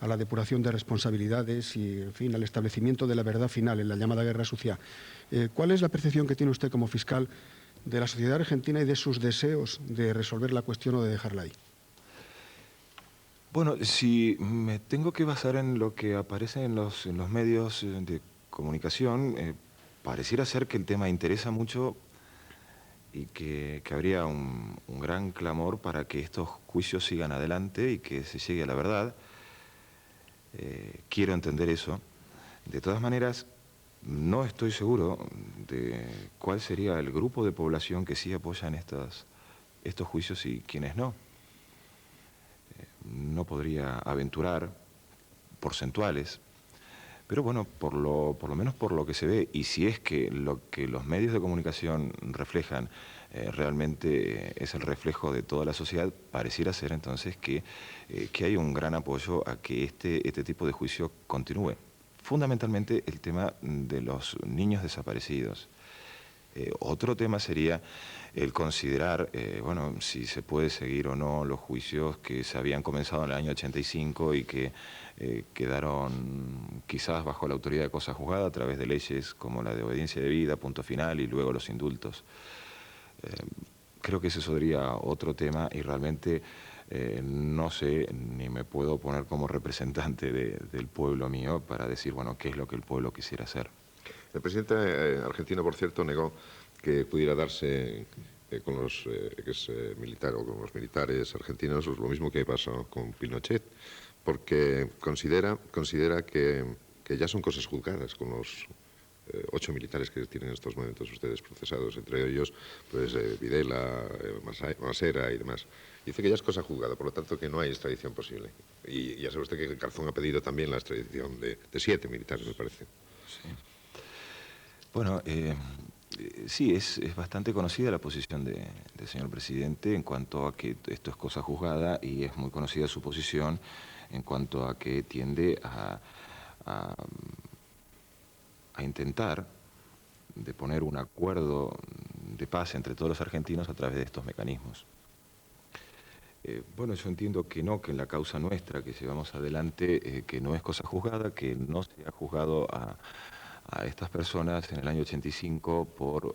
la depuración de responsabilidades y, en fin, al establecimiento de la verdad final en la llamada guerra sucia. ¿Cuál es la percepción que tiene usted como fiscal de la sociedad argentina y de sus deseos de resolver la cuestión o de dejarla ahí? Bueno, si me tengo que basar en lo que aparece en los medios de comunicación, pareciera ser que el tema interesa mucho y que habría un gran clamor para que estos juicios sigan adelante y que se llegue a la verdad. Quiero entender eso. De todas maneras, no estoy seguro de cuál sería el grupo de población que sí apoyan estos juicios y quienes no. No podría aventurar porcentuales, pero bueno, por lo menos por lo que se ve, y si es que lo que los medios de comunicación reflejan realmente es el reflejo de toda la sociedad, pareciera ser entonces que hay un gran apoyo a que este tipo de juicio continúe. Fundamentalmente el tema de los niños desaparecidos. Otro tema sería el considerar, bueno, si se puede seguir o no los juicios que se habían comenzado en el año 85 y que quedaron quizás bajo la autoridad de cosa juzgada a través de leyes como la de obediencia debida, punto final, y luego los indultos. Creo que ese sería otro tema y realmente no sé ni me puedo poner como representante del pueblo mío para decir, bueno, qué es lo que el pueblo quisiera hacer. El presidente argentino, por cierto, negó que pudiera darse con los militares o con los militares argentinos lo mismo que pasó con Pinochet, porque considera que ya son cosas juzgadas con los 8 militares que tienen en estos momentos ustedes procesados, entre ellos pues Videla, Masera y demás. Dice que ya es cosa juzgada, por lo tanto que no hay extradición posible. Y ya sabe usted que Garzón ha pedido también la extradición de 7 militares, me parece. Sí. Bueno, sí, es bastante conocida la posición del señor presidente en cuanto a que esto es cosa juzgada y es muy conocida su posición en cuanto a que tiende a intentar de poner un acuerdo de paz entre todos los argentinos a través de estos mecanismos. Bueno, yo entiendo que no, que en la causa nuestra que llevamos adelante, que no es cosa juzgada, que no se ha juzgado a estas personas en el año 85 por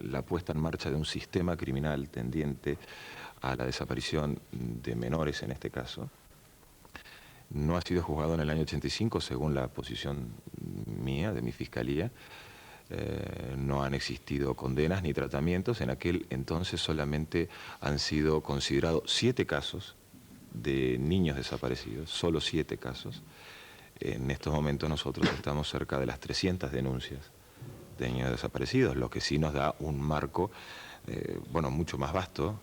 la puesta en marcha de un sistema criminal tendiente a la desaparición de menores en este caso. No ha sido juzgado en el año 85 según la posición mía, de mi fiscalía. No han existido condenas ni tratamientos. En aquel entonces solamente han sido considerados 7 casos de niños desaparecidos, solo 7 casos. En estos momentos nosotros estamos cerca de las 300 denuncias de niños desaparecidos, lo que sí nos da un marco, bueno, mucho más vasto.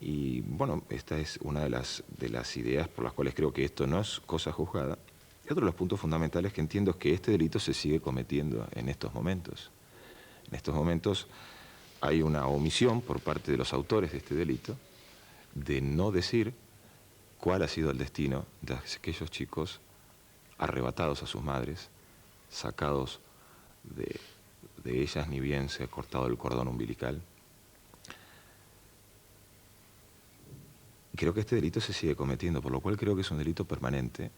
Y bueno, esta es una de las ideas por las cuales creo que esto no es cosa juzgada. Y otro de los puntos fundamentales que entiendo es que este delito se sigue cometiendo en estos momentos. En estos momentos hay una omisión por parte de los autores de este delito de no decir cuál ha sido el destino de aquellos chicos arrebatados a sus madres, sacados de ellas, ni bien se ha cortado el cordón umbilical. Creo que este delito se sigue cometiendo, por lo cual creo que es un delito permanente,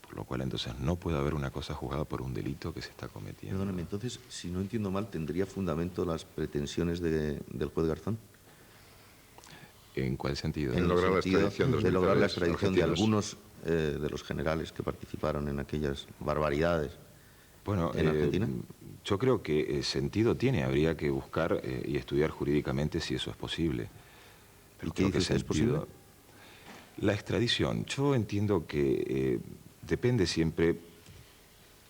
por lo cual entonces no puede haber una cosa juzgada por un delito que se está cometiendo. Perdóneme, entonces, si no entiendo mal, ¿tendría fundamento las pretensiones del juez Garzón? ¿En cuál sentido? En lograr el la sentido extradición de los de lograr la militares extradición de argentinos. algunos de los generales que participaron en aquellas barbaridades Bueno, en Argentina. yo creo que sentido tiene. Habría que buscar y estudiar jurídicamente si eso es posible. Pero ¿Y qué creo que dice usted es posible? La extradición, yo entiendo que depende siempre,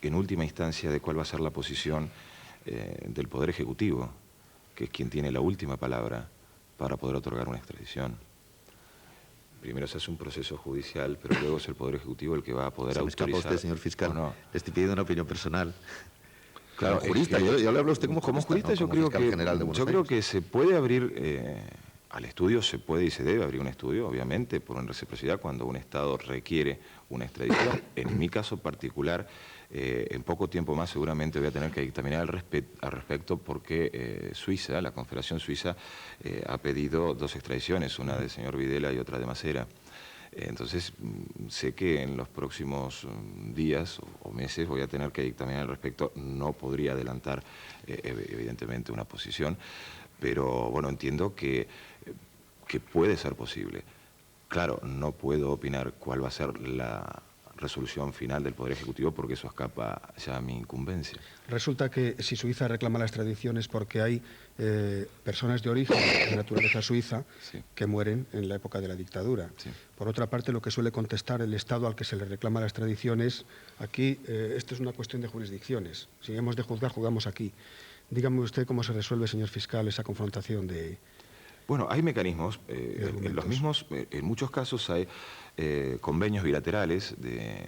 en última instancia, de cuál va a ser la posición del Poder Ejecutivo, que es quien tiene la última palabra para poder otorgar una extradición. Primero se hace un proceso judicial, pero luego es el Poder Ejecutivo el que va a poder Se me escapa autorizar. usted, señor fiscal. ¿O no? Le estoy pidiendo una opinión personal. Claro, Como jurista, es que yo le hablo a usted como jurista, ¿no? yo Como creo fiscal general de Buenos yo creo Aires. que se puede abrir al estudio, se puede y se debe abrir un estudio, obviamente, por una reciprocidad cuando un Estado requiere una extradición. En mi caso particular, en poco tiempo más seguramente voy a tener que dictaminar al respecto porque Suiza, la Confederación Suiza, ha pedido 2 extradiciones, una del señor Videla y otra de Macera. Entonces, sé que en los próximos días o meses voy a tener que dictaminar al respecto. No podría adelantar, evidentemente, una posición, pero bueno, entiendo que puede ser posible. Claro, no puedo opinar cuál va a ser la resolución final del Poder Ejecutivo porque eso escapa ya a mi incumbencia. Resulta que si Suiza reclama la extradición es porque hay personas de origen de naturaleza suiza Sí. que mueren en la época de la dictadura. Sí. Por otra parte, lo que suele contestar el Estado al que se le reclama la extradición es aquí, esto es una cuestión de jurisdicciones. Si hemos de juzgar, jugamos aquí. Dígame usted cómo se resuelve, señor fiscal, esa confrontación de... Bueno, hay mecanismos, en los mismos, en muchos casos hay convenios bilaterales de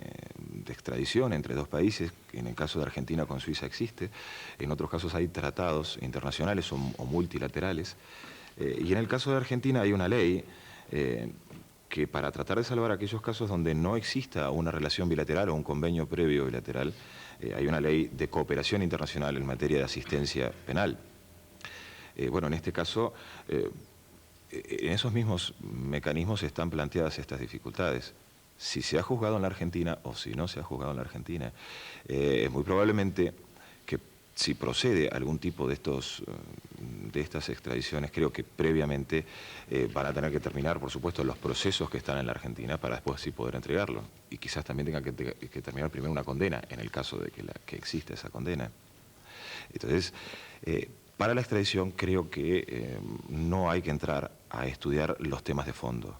extradición entre 2 países, en el caso de Argentina con Suiza existe, en otros casos hay tratados internacionales o multilaterales, y en el caso de Argentina hay una ley que para tratar de salvar aquellos casos donde no exista una relación bilateral o un convenio previo bilateral, hay una ley de cooperación internacional en materia de asistencia penal. Bueno, en este caso, en esos mismos mecanismos están planteadas estas dificultades. Si se ha juzgado en la Argentina o si no se ha juzgado en la Argentina, es muy probablemente que si procede algún tipo de estas extradiciones, creo que previamente van a tener que terminar, por supuesto, los procesos que están en la Argentina para después sí poder entregarlo. Y quizás también tenga que terminar primero una condena, en el caso de que exista esa condena. Entonces, para la extradición creo que no hay que entrar a estudiar los temas de fondo.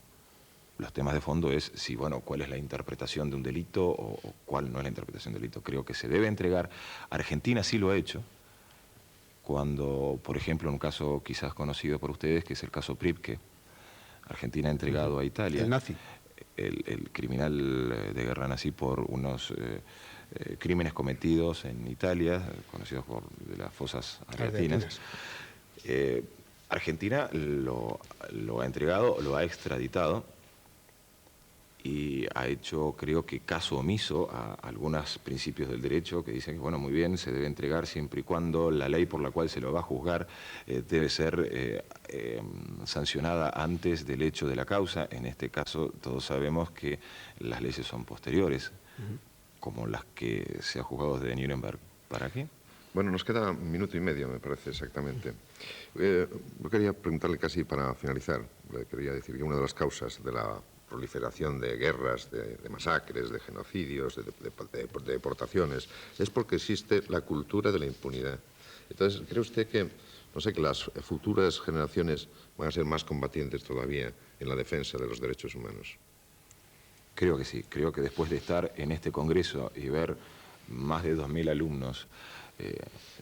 Los temas de fondo es si, bueno, cuál es la interpretación de un delito o cuál no es la interpretación del delito. Creo que se debe entregar. Argentina sí lo ha hecho, cuando, por ejemplo, en un caso quizás conocido por ustedes, que es el caso Pripke, Argentina ha entregado a Italia. El nazi. El criminal de guerra nazi por unos crímenes cometidos en Italia, conocidos por de las fosas argentinas. Argentina lo ha entregado, lo ha extraditado y ha hecho, creo que, caso omiso a algunos principios del derecho que dicen que, bueno, muy bien, se debe entregar siempre y cuando la ley por la cual se lo va a juzgar debe ser sancionada antes del hecho de la causa. En este caso, todos sabemos que las leyes son posteriores, como las que se ha juzgado desde Nuremberg. ¿Para qué? Bueno, nos queda 1 minuto y medio, me parece exactamente. Yo quería preguntarle casi para finalizar, le quería decir que una de las causas de la proliferación de guerras, de masacres, de genocidios, de deportaciones, es porque existe la cultura de la impunidad. Entonces, ¿cree usted que, no sé, que las futuras generaciones van a ser más combatientes todavía en la defensa de los derechos humanos? Creo que sí. Creo que después de estar en este congreso y ver más de 2.000 alumnos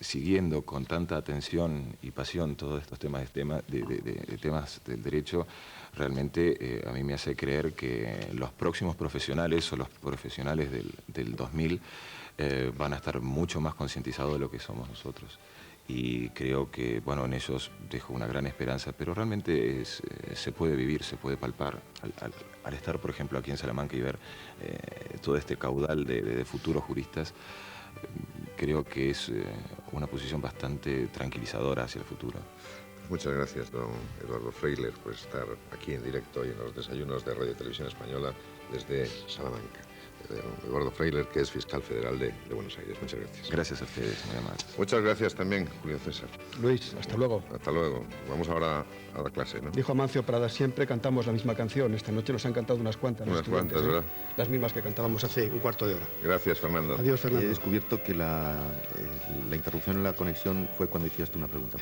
siguiendo con tanta atención y pasión todos estos temas del derecho, realmente a mí me hace creer que los próximos profesionales o los profesionales del 2000 van a estar mucho más concientizados de lo que somos nosotros. Y creo que, bueno, en ellos dejo una gran esperanza, pero realmente se puede vivir, se puede palpar. Al estar, por ejemplo, aquí en Salamanca y ver todo este caudal de futuros juristas, creo que es una posición bastante tranquilizadora hacia el futuro. Muchas gracias, don Eduardo Freiler, por estar aquí en directo y en los desayunos de Radio y Televisión Española desde Salamanca. Eduardo Freiler, que es fiscal federal de Buenos Aires. Muchas gracias. Gracias a ustedes, muy amables. Muchas gracias también, Julio César. Luis, hasta luego. Hasta luego. Vamos ahora a la clase, ¿no? Dijo Amancio Prada, siempre cantamos la misma canción. Esta noche nos han cantado unas cuantas. los Unas cuantas, estudiantes, ¿verdad? Las mismas que cantábamos hace un cuarto de hora. Gracias, Fernando. Adiós, He Fernando. descubierto que la interrupción en la conexión fue cuando hiciste una pregunta.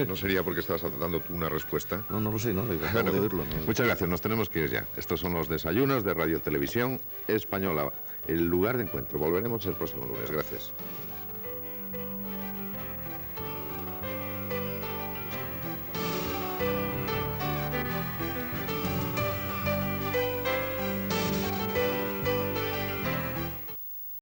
¿No sería porque estabas dando tú una respuesta? No lo sé, ¿no? Acabo Bueno, de oírlo. ¿no? muchas gracias, nos tenemos que ir ya. Estos son los desayunos de Radio Televisión Española, el lugar de encuentro. Volveremos el próximo lunes. Gracias.